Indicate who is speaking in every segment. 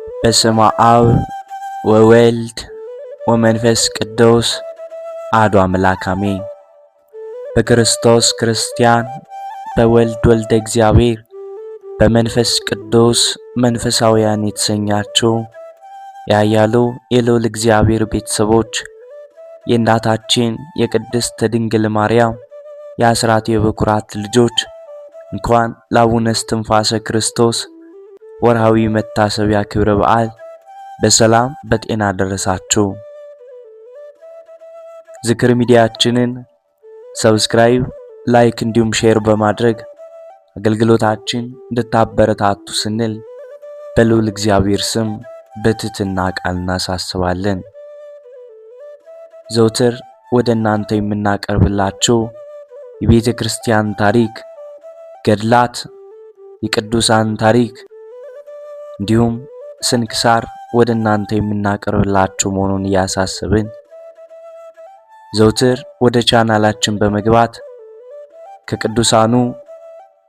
Speaker 1: በስመ አብ ወወልድ ወመንፈስ ቅዱስ አሐዱ አምላክ አሜን። በክርስቶስ ክርስቲያን፣ በወልድ ወልደ እግዚአብሔር፣ በመንፈስ ቅዱስ መንፈሳውያን የተሰኛችሁ ያያሉ የልዑል እግዚአብሔር ቤተሰቦች የእናታችን የቅድስት ድንግል ማርያም የአስራት የበኩራት ልጆች እንኳን ለአቡነ እስትንፋሰ ክርስቶስ ወርሃዊ መታሰቢያ ክብረ በዓል በሰላም በጤና ደረሳችሁ። ዝክር ሚዲያችንን ሰብስክራይብ፣ ላይክ እንዲሁም ሼር በማድረግ አገልግሎታችን እንድታበረታቱ ስንል በልዑል እግዚአብሔር ስም በትህትና ቃል እናሳስባለን። ዘውትር ወደ እናንተ የምናቀርብላችሁ የቤተ ክርስቲያን ታሪክ፣ ገድላት፣ የቅዱሳን ታሪክ እንዲሁም ስንክሳር ወደ እናንተ የምናቀርብላችሁ መሆኑን እያሳሰብን ዘውትር ወደ ቻናላችን በመግባት ከቅዱሳኑ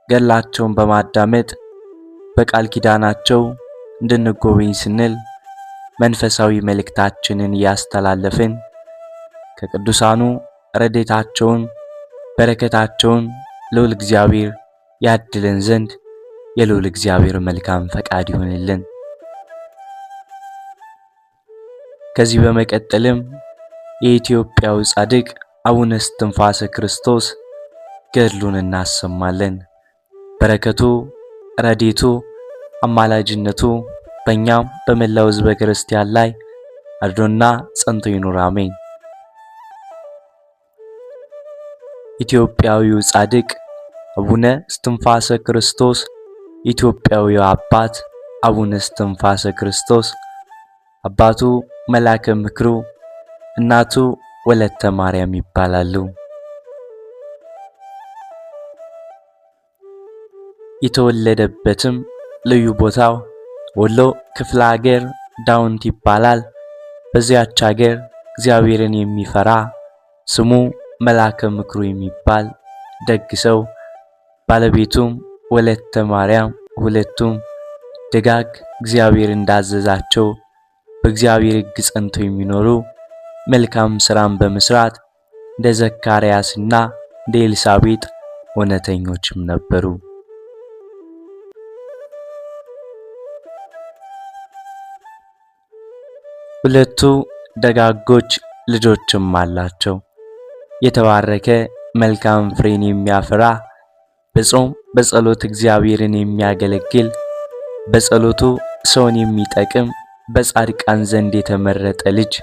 Speaker 1: ገድላቸውን በማዳመጥ በቃል ኪዳናቸው እንድንጎበኝ ስንል መንፈሳዊ መልእክታችንን እያስተላለፍን ከቅዱሳኑ ረድኤታቸውን በረከታቸውን ልዑል እግዚአብሔር ያድለን ዘንድ የልዑል እግዚአብሔር መልካም ፈቃድ ይሁንልን። ከዚህ በመቀጠልም የኢትዮጵያው ጻድቅ አቡነ እስትንፋሰ ክርስቶስ ገድሉን እናሰማለን። በረከቱ፣ ረድኤቱ፣ አማላጅነቱ በእኛም በመላው ሕዝበ ክርስቲያን ላይ አድሮና ጸንቶ ይኑር፣ አሜን። ኢትዮጵያዊው ጻድቅ አቡነ እስትንፋሰ ክርስቶስ ኢትዮጵያዊው አባት አቡነ እስትንፋሰ ክርስቶስ አባቱ መላከ ምክሩ፣ እናቱ ወለተ ማርያም ይባላሉ። የተወለደበትም ልዩ ቦታው ወሎ ክፍለ ሀገር ዳውንት ይባላል። በዚያች ሀገር እግዚአብሔርን የሚፈራ ስሙ መላከ ምክሩ የሚባል ደግ ሰው ባለቤቱም ወለተ ማርያም ሁለቱም ደጋግ እግዚአብሔር እንዳዘዛቸው በእግዚአብሔር ሕግ ጸንተው የሚኖሩ መልካም ሥራን በመስራት እንደ ዘካርያስና እንደ ኤልሳቤጥ እውነተኞችም ነበሩ። ሁለቱ ደጋጎች ልጆችም አላቸው። የተባረከ መልካም ፍሬን የሚያፈራ በጾም በጸሎት እግዚአብሔርን የሚያገለግል በጸሎቱ ሰውን የሚጠቅም በጻድቃን ዘንድ የተመረጠ ልጅ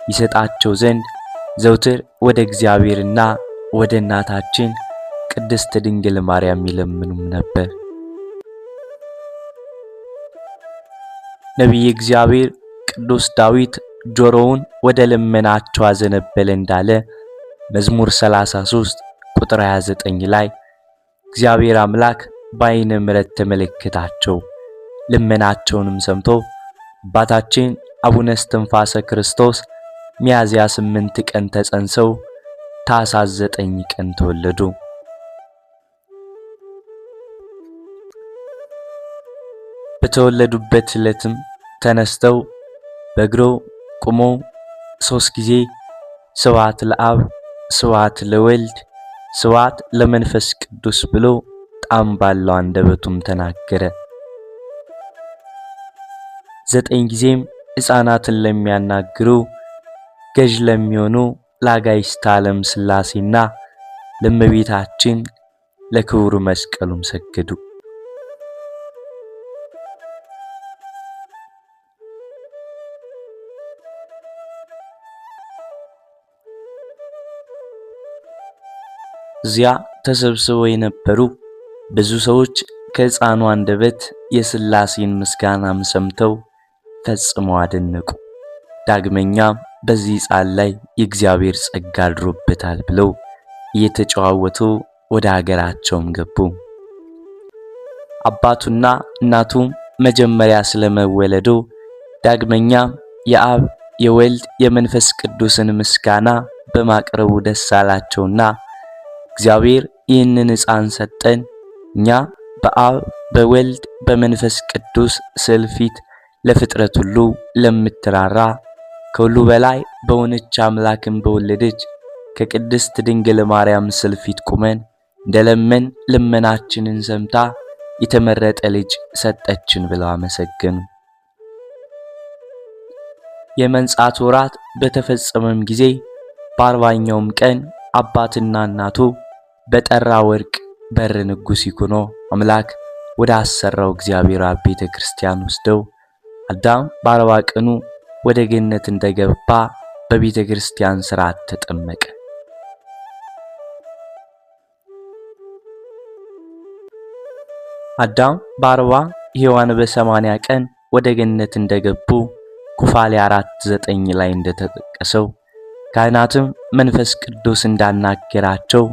Speaker 1: ይሰጣቸው ዘንድ ዘውትር ወደ እግዚአብሔርና ወደ እናታችን ቅድስት ድንግል ማርያም ይለምኑም ነበር። ነቢየ እግዚአብሔር ቅዱስ ዳዊት ጆሮውን ወደ ልመናቸው አዘነበለ እንዳለ መዝሙር 33 ቁጥር 29 ላይ እግዚአብሔር አምላክ በዓይነ ምሕረት ተመለከታቸው፣ ልመናቸውንም ሰምቶ አባታችን አቡነ እስትንፋሰ ክርስቶስ ሚያዝያ 8 ቀን ተጸንሰው ታኅሳስ 9 ቀን ተወለዱ። በተወለዱበት ዕለትም ተነስተው በእግሮ ቆመው 3 ጊዜ ስብሐት ለአብ፣ ስብሐት ለወልድ፣ ስብሐት ለመንፈስ ቅዱስ ብሎ ጣዕም ባለው አንደበቱም ተናገረ። 9 ጊዜም ሕፃናትን ለሚያናግሩ ገዥ ለሚሆኑ ለአጋዕዝተ ዓለም ሥላሴና ለእመቤታችን ለክቡር መስቀሉም ሰገዱ። እዚያ ተሰብስበው የነበሩ ብዙ ሰዎች ከሕፃኑ አንደበት የሥላሴን ምስጋናም ሰምተው ፈጽመው አደነቁ። ዳግመኛም በዚህ ሕፃን ላይ የእግዚአብሔር ጸጋ አድሮበታል ብለው እየተጨዋወቱ ወደ ሀገራቸውም ገቡ። አባቱና እናቱም መጀመሪያ ስለመወለዱ ዳግመኛም የአብ የወልድ የመንፈስ ቅዱስን ምስጋና በማቅረቡ ደስ አላቸውና እግዚአብሔር ይህንን ሕፃን ሰጠን፣ እኛ በአብ በወልድ በመንፈስ ቅዱስ ስዕል ፊት ለፍጥረት ሁሉ ለምትራራ ከሁሉ በላይ በሆነች አምላክን በወለደች ከቅድስት ድንግል ማርያም ስዕል ፊት ቁመን እንደለመን ልመናችንን ሰምታ የተመረጠ ልጅ ሰጠችን ብለው አመሰገኑ። የመንጻት ወራት በተፈጸመም ጊዜ በ40ኛውም ቀን አባትና እናቱ በጠራ ወርቅ በር ንጉሥ ይኩኖ አምላክ ወደ አሰራው እግዚአብሔር አብ ቤተ ክርስቲያን ወስደው አዳም በ40 ቀኑ ወደ ገነት እንደገባ በቤተ ክርስቲያን ሥርዓት ተጠመቀ። አዳም በ40 ሔዋን በ80 ቀን ወደ ገነት እንደገቡ ኩፋሌ 4:9 ላይ እንደተጠቀሰው ካህናትም መንፈስ ቅዱስ እንዳናገራቸው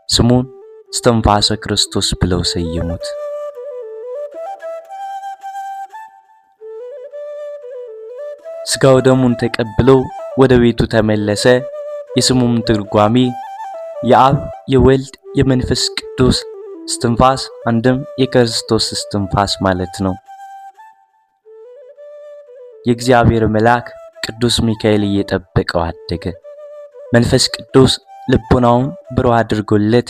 Speaker 1: ስሙን እስትንፋሰ ክርስቶስ ብለው ሰየሙት። ሥጋው ደሙን ተቀብሎ ወደ ቤቱ ተመለሰ። የስሙም ትርጓሜ የአብ የወልድ የመንፈስ ቅዱስ እስትንፋስ አንድም የክርስቶስ እስትንፋስ ማለት ነው። የእግዚአብሔር መልአክ ቅዱስ ሚካኤል እየጠበቀው አደገ። መንፈስ ቅዱስ ልቦናውን ብሩህ አድርጎለት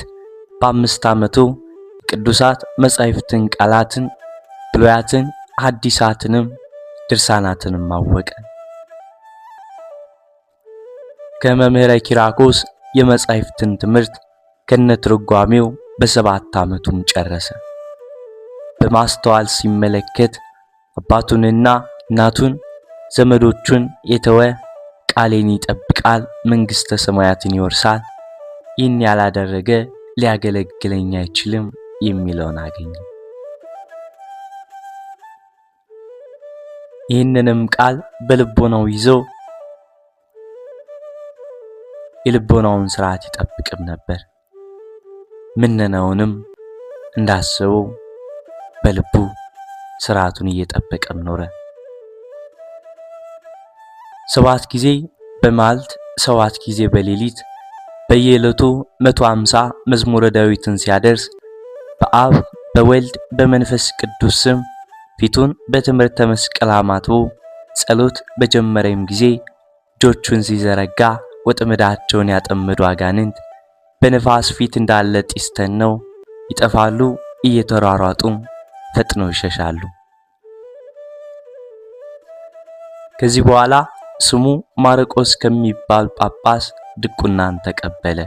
Speaker 1: በ5 ዓመቱ ቅዱሳት መጻሕፍትን ቃላትን ብሉያትን ሐዲሳትንም ድርሳናትንም አወቀ። ከመምህረ ኪራኮስ የመጻሕፍትን ትምህርት ከነትርጓሜው በ7 ዓመቱም ጨረሰ። በማስተዋል ሲመለከት አባቱንና እናቱን ዘመዶቹን የተወ ቃሌን ይጠብቃል፣ መንግሥተ ሰማያትን ይወርሳል፣ ይህን ያላደረገ ሊያገለግለኝ አይችልም የሚለውን አገኘ። ይህንንም ቃል በልቦናው ይዞ የልቦናውን ሥርዓት ይጠብቅም ነበር። ምነናውንም እንዳሰበው በልቡ ሥርዓቱን እየጠበቀም ኖረ። 7 ጊዜ በመዓልት 7 ጊዜ በሌሊት በየዕለቱ 150 መዝሙረ ዳዊትን ሲያደርስ በአብ በወልድ በመንፈስ ቅዱስ ስም ፊቱን በትምህርተ መስቀል አማትቦ ጸሎት በጀመረም ጊዜ እጆቹን ሲዘረጋ ወጥመዳቸውን ያጠመዱ አጋንንት በነፋስ ፊት እንዳለ ጢስ ተነው ይጠፋሉ፣ እየተሯሯጡም ፈጥነው ይሸሻሉ። ከዚህ በኋላ ስሙ ማርቆስ ከሚባል ጳጳስ ድቁናን ተቀበለ።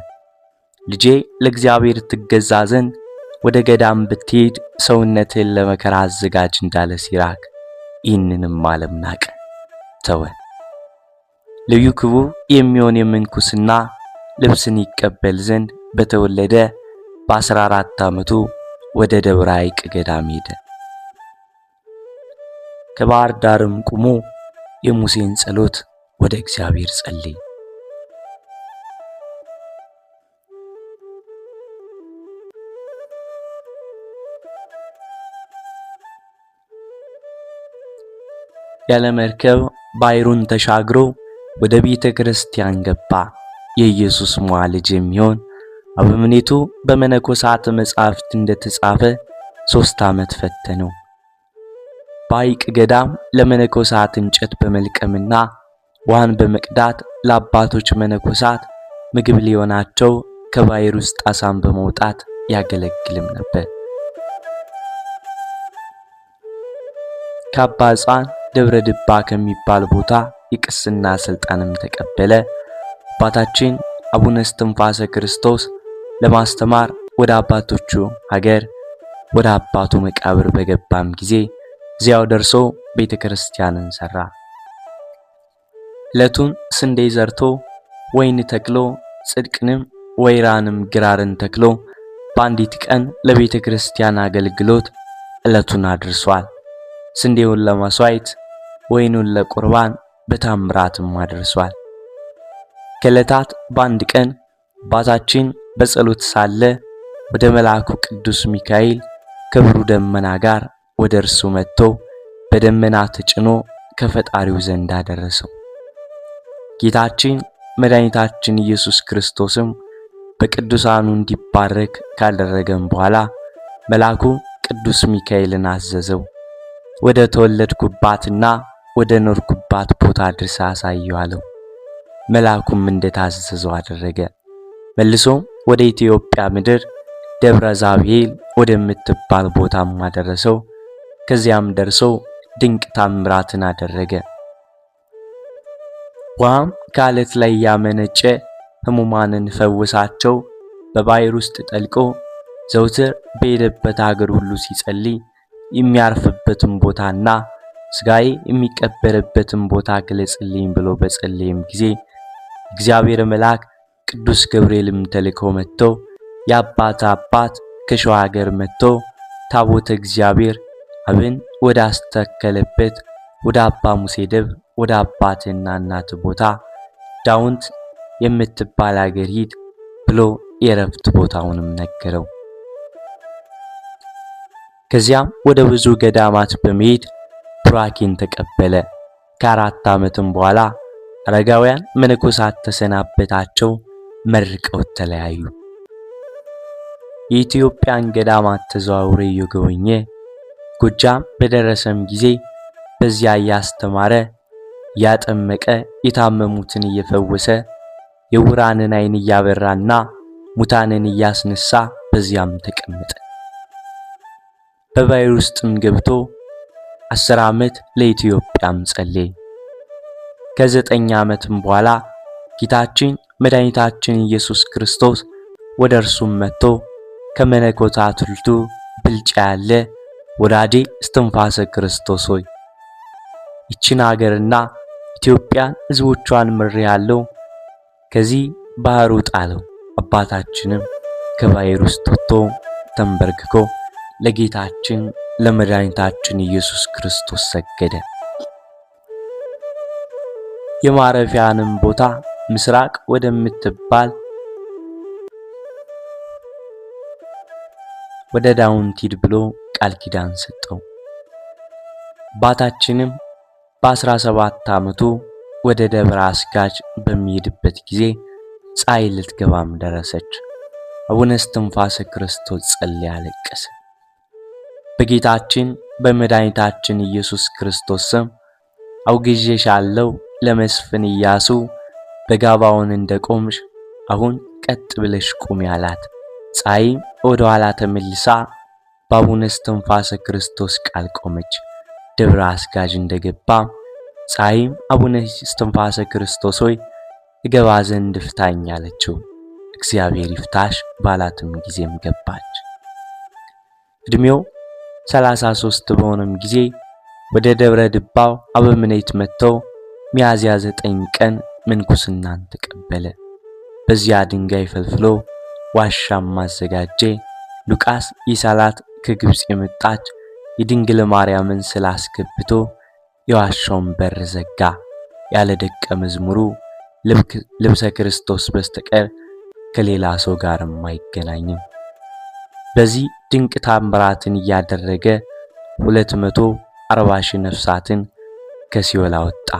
Speaker 1: ልጄ ለእግዚአብሔር ትገዛ ዘንድ ወደ ገዳም ብትሄድ ሰውነትን ለመከራ አዘጋጅ እንዳለ ሲራክ ይህንንም ዓለም ናቀ፣ ተወ። ልዩ ክቡር የሚሆን የምንኩስና ልብስን ይቀበል ዘንድ በተወለደ በ14 ዓመቱ ወደ ደብረ ሐይቅ ገዳም ሄደ። ከባህር ዳርም ቆሞ የሙሴን ጸሎት ወደ እግዚአብሔር ጸለየ። ያለ መርከብ ባሕሩን ተሻግሮ ወደ ቤተ ክርስቲያን ገባ። የኢየሱስ ሞዐ ልጅ የሚሆን አበምኔቱ በመነኮሳት መጻሕፍት እንደተጻፈ 3 ዓመት ፈተነው። በሐይቅ ገዳም ለመነኮሳት እንጨት በመልቀምና ውሃን በመቅዳት ለአባቶች መነኮሳት ምግብ ሊሆናቸው ከባሕር ውስጥ አሳን በመውጣት ያገለግልም ነበር። ከአባ ሕፃን ደብረ ድባ ከሚባል ቦታ የቅስና ሥልጣንም ተቀበለ። አባታችን አቡነ እስትንፋሰ ክርስቶስ ለማስተማር ወደ አባቶቹ ሀገር ወደ አባቱ መቃብር በገባም ጊዜ እዚያው ደርሶ ቤተ ክርስቲያንን ሰራ። ዕለቱን ስንዴ ዘርቶ ወይን ተክሎ ጽድቅንም ወይራንም ግራርን ተክሎ በአንዲት ቀን ለቤተ ክርስቲያን አገልግሎት ዕለቱን አድርሷል። ስንዴውን ለመሥዋዕት ወይኑን ለቁርባን በታምራትም አድርሷል። ከዕለታት በአንድ ቀን አባታችን በጸሎት ሳለ ወደ መልአኩ ቅዱስ ሚካኤል ከብሩ ደመና ጋር ወደ እርሱ መጥቶ በደመና ተጭኖ ከፈጣሪው ዘንድ አደረሰው። ጌታችን መድኃኒታችን ኢየሱስ ክርስቶስም በቅዱሳኑ እንዲባረክ ካደረገም በኋላ መልአኩ ቅዱስ ሚካኤልን አዘዘው። ወደ ተወለድኩባትና ወደ ኖርኩባት ቦታ ድርሳ አሳየው አለው። መልአኩም እንደታዘዘው አደረገ። መልሶም ወደ ኢትዮጵያ ምድር ደብረ ዛብሄል ወደምትባል ቦታም አደረሰው። ከዚያም ደርሶ ድንቅ ታምራትን አደረገ። ውሃም ከዓለት ላይ ያመነጨ ሕሙማንን ፈወሳቸው። በባሕር ውስጥ ጠልቆ ዘውትር በሄደበት አገር ሁሉ ሲጸልይ የሚያርፍበትን ቦታና ሥጋዬ የሚቀበርበትን ቦታ ግለጽልኝ ብሎ በጸለየም ጊዜ እግዚአብሔር መልአክ ቅዱስ ገብርኤልም ተልኮ መጥቶ የአባት ከሸዋ ሀገር መጥቶ ታቦተ እግዚአብሔር አብን ወደ አስተከለበት ወደ አባ ሙሴ ደብር ወደ አባትና እናት ቦታ ዳውንት የምትባል ሀገር ሂድ ብሎ የረፍት ቦታውንም ነገረው። ከዚያም ወደ ብዙ ገዳማት በመሄድ ቡራኬን ተቀበለ። ከ4 ዓመትም በኋላ አረጋውያን መነኮሳት ተሰናበታቸው፣ መርቀው ተለያዩ። የኢትዮጵያን ገዳማት ተዘዋውሮ እየጎበኘ ጎጃም በደረሰም ጊዜ በዚያ እያስተማረ ያጠመቀ የታመሙትን እየፈወሰ የዕውራንን ዓይን እያበራና ሙታንን እያስነሳ በዚያም ተቀመጠ። በባሕር ውስጥም ገብቶ 10 ዓመት ለኢትዮጵያም ጸለየ። ከ9 ዓመትም በኋላ ጌታችን መድኃኒታችን ኢየሱስ ክርስቶስ ወደ እርሱም መጥቶ ከመነኮሳት ሁሉ ብልጫ ያለ ወዳጄ እስትንፋሰ ክርስቶስ ሆይ ይችን ሀገርና ኢትዮጵያን ሕዝቦቿን ምሬአለሁ፣ ከዚህ ባሕር ውጣ አለው። አባታችንም ከባሕር ውስጥ ወጥቶ ተንበርክኮ ለጌታችን ለመድኃኒታችን ኢየሱስ ክርስቶስ ሰገደ። የማረፊያንም ቦታ ምስራቅ ወደምትባል ወደ ዳውንት ሂድ ብሎ ቃል ኪዳን ሰጠው። አባታችንም በ17 ዓመቱ ወደ ደብረ አስጋጅ በሚሄድበት ጊዜ ፀሐይ ልትገባም ደረሰች። አቡነ እስትንፋሰ ክርስቶስ ጸለየ፣ አለቀሰ። በጌታችን በመድኃኒታችን ኢየሱስ ክርስቶስ ስም አውግዤሻለሁ ለመስፍን ኢያሱ በጋባውን እንደቆምሽ አሁን ቀጥ ብለሽ ቁሚ አላት። ፀሐይም ወደ ኋላ ተመልሳ በአቡነ እስትንፋሰ ክርስቶስ ቃል ቆመች። ደብረ አስጋጅ እንደገባ ፀሐይም አቡነ እስትንፋሰ ክርስቶስ ሆይ እገባ ዘንድ ፍታኝ አለችው። እግዚአብሔር ይፍታሽ ባላትም ጊዜም ገባች። እድሜው 33 በሆነም ጊዜ ወደ ደብረ ድባው አበምኔት መጥተው ሚያዝያ 9 ቀን ምንኩስናን ተቀበለ። በዚያ ድንጋይ ፈልፍሎ ዋሻም አዘጋጀ። ሉቃስ ይሳላት ከግብጽ የመጣች የድንግል ማርያምን ስላስገብቶ የዋሻውን በር ዘጋ። ያለ ደቀ መዝሙሩ ልብሰ ክርስቶስ በስተቀር ከሌላ ሰው ጋርም አይገናኝም። በዚህ ድንቅ ታምራትን እያደረገ 240 ሺህ ነፍሳትን ከሲኦል አወጣ።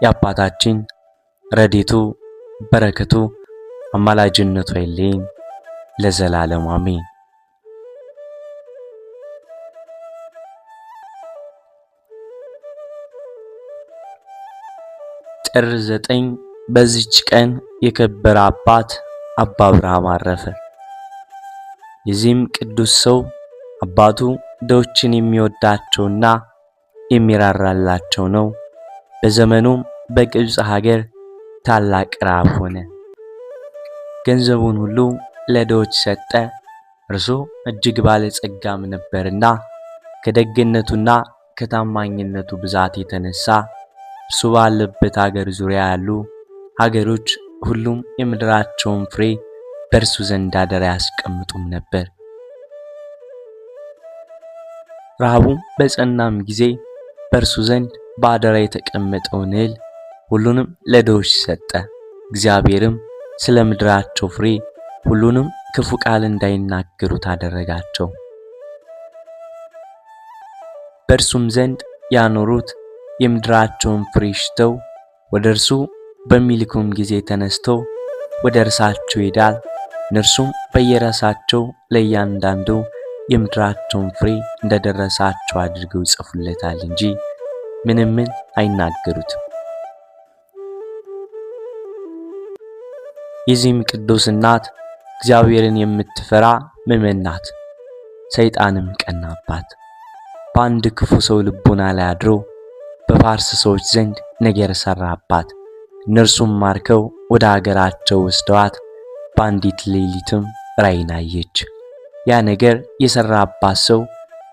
Speaker 1: የአባታችን ረድኤቱ በረከቱ አማላጅነቱ አይለየን ለዘላለም አሜን። ጥር 9 በዚች ቀን የከበረ አባት አባ አብርሃም አረፈ። የዚህም ቅዱስ ሰው አባቱ ድሆችን የሚወዳቸውና የሚራራላቸው ነው። በዘመኑም በግብጽ ሀገር ታላቅ ረሃብ ሆነ። ገንዘቡን ሁሉ ለድሆች ሰጠ። እርሱ እጅግ ባለጸጋም ነበርና ከደግነቱና ከታማኝነቱ ብዛት የተነሳ እርሱ ባለበት ሀገር ዙሪያ ያሉ ሀገሮች ሁሉም የምድራቸውን ፍሬ በእርሱ ዘንድ አደራ ያስቀምጡም ነበር። ረሃቡም በጸናም ጊዜ በእርሱ ዘንድ በአደራ የተቀመጠውን እህል ሁሉንም ለድሆች ሰጠ። እግዚአብሔርም ስለ ምድራቸው ፍሬ ሁሉንም ክፉ ቃል እንዳይናገሩት አደረጋቸው። በእርሱም ዘንድ ያኖሩት የምድራቸውን ፍሬ ሽተው ወደ እርሱ በሚልኩም ጊዜ ተነስተው ወደ እርሳቸው ይሄዳል። እነርሱም በየራሳቸው ለእያንዳንዱ የምድራቸውን ፍሬ እንደደረሳቸው አድርገው ይጽፉለታል እንጂ ምንም አይናገሩትም። የዚህም ቅዱስ እናት እግዚአብሔርን የምትፈራ ምእመን ናት። ሰይጣንም ቀናባት። በአንድ ክፉ ሰው ልቦና ላይ አድሮ በፋርስ ሰዎች ዘንድ ነገር ሰራባት። እነርሱም ማርከው ወደ አገራቸው ወስደዋት በአንዲት ሌሊትም ራእይን አየች። ያ ነገር የሰራባት ሰው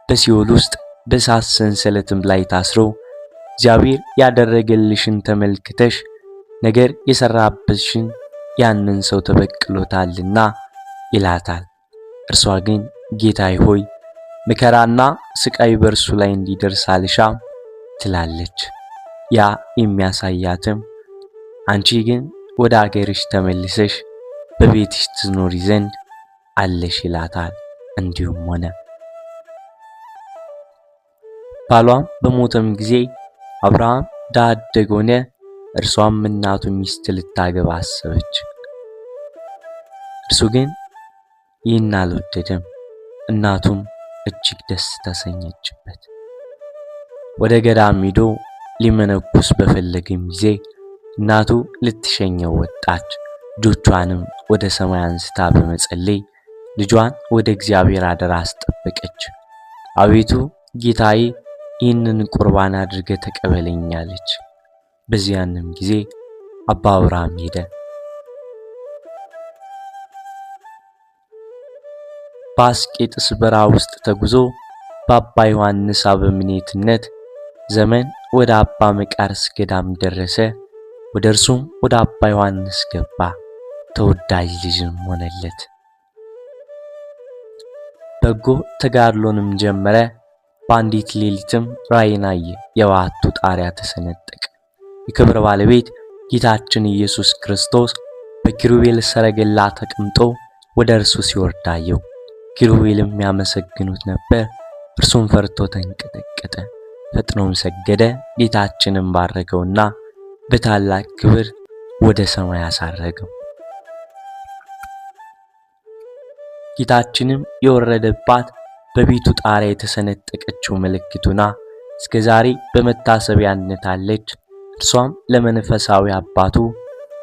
Speaker 1: በሲኦል ውስጥ በእሳት ሰንሰለትም ላይ ታስሮ እግዚአብሔር ያደረገልሽን ተመልክተሽ ነገር የሰራብሽን ያንን ሰው ተበቅሎታልና ይላታል። እርሷ ግን ጌታዬ ሆይ መከራና ስቃይ በእርሱ ላይ እንዲደርስ አልሻም ትላለች። ያ የሚያሳያትም አንቺ ግን ወደ አገርሽ ተመልሰሽ በቤትሽ ትኖሪ ዘንድ አለሽ ይላታል። እንዲሁም ሆነ። ባሏም በሞተም ጊዜ አብርሃም ድሃ አደግ ሆነ። እርሷም እናቱ ሚስት ልታገባ አሰበች። እርሱ ግን ይህን አልወደደም። እናቱም እጅግ ደስ ተሰኘችበት። ወደ ገዳም ሄዶ ሊመነኩስ በፈለገም ጊዜ እናቱ ልትሸኘው ወጣች። እጆቿንም ወደ ሰማይ አንስታ በመጸለይ ልጇን ወደ እግዚአብሔር አደራ አስጠበቀች። አቤቱ ጌታዬ ይህንን ቁርባን አድርገ ተቀበለኝ አለች። በዚያንም ጊዜ አባ አብርሃም ሄደ። በአስቄጥስ በረሃ ውስጥ ተጉዞ በአባ ዮሐንስ አበምኔትነት ዘመን ወደ አባ መቃርስ ገዳም ደረሰ። ወደ እርሱም ወደ አባ ዮሐንስ ገባ። ተወዳጅ ልጅም ሆነለት። በጎ ተጋድሎንም ጀመረ። በአንዲት ሌሊትም ራእይን አየ። የበዓቱ ጣሪያ ተሰነጠቀ። የክብር ባለቤት ጌታችን ኢየሱስ ክርስቶስ በኪሩቤል ሰረገላ ተቀምጦ ወደ እርሱ ሲወርድ አየው። ኪሩቤልም ያመሰግኑት ነበር። እርሱም ፈርቶ ተንቀጠቀጠ። ፈጥኖም ሰገደ። ጌታችንም ባረከውና በታላቅ ክብር ወደ ሰማይ አሳረገው። ጌታችንም የወረደባት በቤቱ ጣሪያ የተሰነጠቀችው ምልክቱና እስከዛሬ በመታሰቢያነት አለች። እርሷም ለመንፈሳዊ አባቱ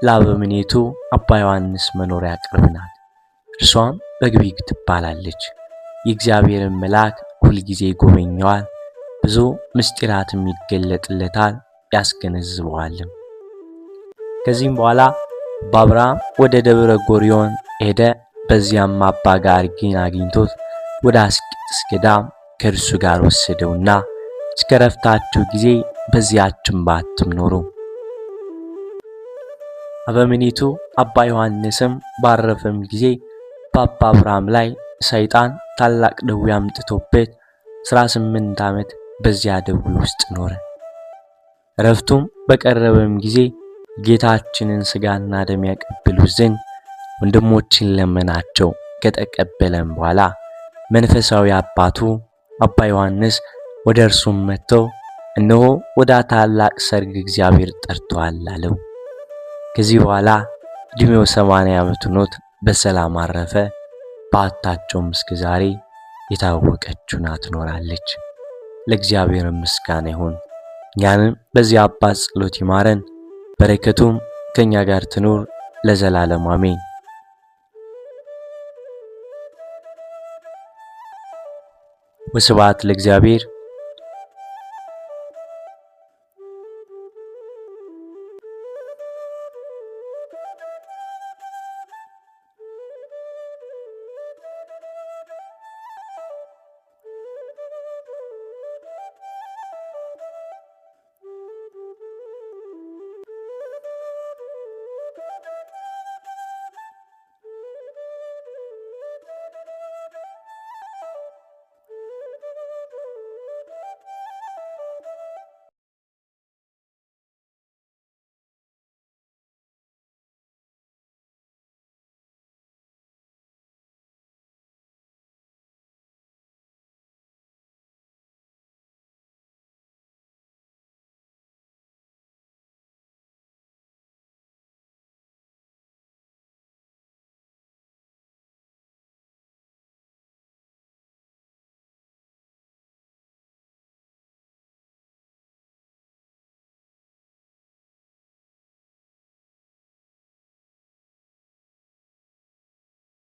Speaker 1: ለአበምኔቱ አባ ዮሐንስ መኖሪያ ቅርብ ናት። እርሷም በግቢግ ትባላለች። የእግዚአብሔርን መልአክ ሁልጊዜ ጎበኘዋል። ብዙ ምስጢራትም ይገለጥለታል፣ ያስገነዝበዋልም። ከዚህም በኋላ አባ አብርሃም ወደ ደብረ ጎርዮን ሄደ። በዚያም አባ ጋርጌን አግኝቶት ወደ አስቄጥስ ገዳም ከእርሱ ጋር ወሰደውና እስከ ረፍታቸው ጊዜ በዚያችም ባትም ኖሩ። አበምኔቱ አባ ዮሐንስም ባረፈም ጊዜ በአባ አብርሃም ላይ ሰይጣን ታላቅ ደዌ አምጥቶበት 18 ዓመት በዚያ ደዌ ውስጥ ኖረ። ረፍቱም በቀረበም ጊዜ ጌታችንን ሥጋና ደም ያቀብሉት ዘንድ ወንድሞችን ለመናቸው። ከተቀበለም በኋላ መንፈሳዊ አባቱ አባ ዮሐንስ ወደ እርሱም መጥቶ እነሆ ወደ ታላቅ ሰርግ እግዚአብሔር ጠርቶአል አለው። ከዚህ በኋላ ዕድሜው 80 ዓመት ሆኖት በሰላም አረፈ። በዓታቸውም እስከ ዛሬ የታወቀች ሆና ትኖራለች። ለእግዚአብሔር ምስጋና ይሁን። እኛንም በዚህ አባት ጸሎት ይማረን፣ በረከቱም ከኛ ጋር ትኑር ለዘላለም አሜን። ወስብሐት ለእግዚአብሔር